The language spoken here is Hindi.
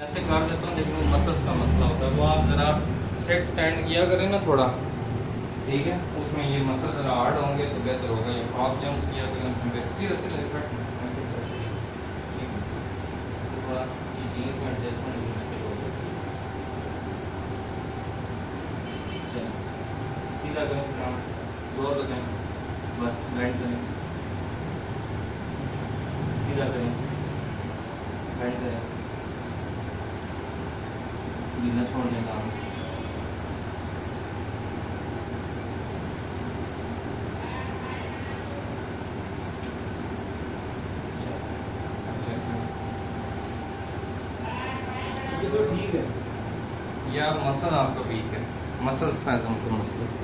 ऐसे कर देता हूँ, लेकिन मसल्स का मसला होता है, वो आप ज़रा सेट स्टैंड किया करें ना थोड़ा, ठीक है, उसमें ये मसल ज़रा हार्ड होंगे तो बेहतर होगा। या फ्रॉक जंप्स किया करें उसमें बेहतर, सीधे सीधे ऐसे कर, ठीक है, तो थोड़ा ये जीन्स में एडजस्टमेंट मुश्किल हो जाती है। चलिए सीधा करें, काम जोर लगाएं, बस बेंड करें, सीधा करें, बेंड करें, ढीला छोड़ने का। ये तो ठीक है। या मसल आपका वीक है, मसल स्पैज़म का मसला।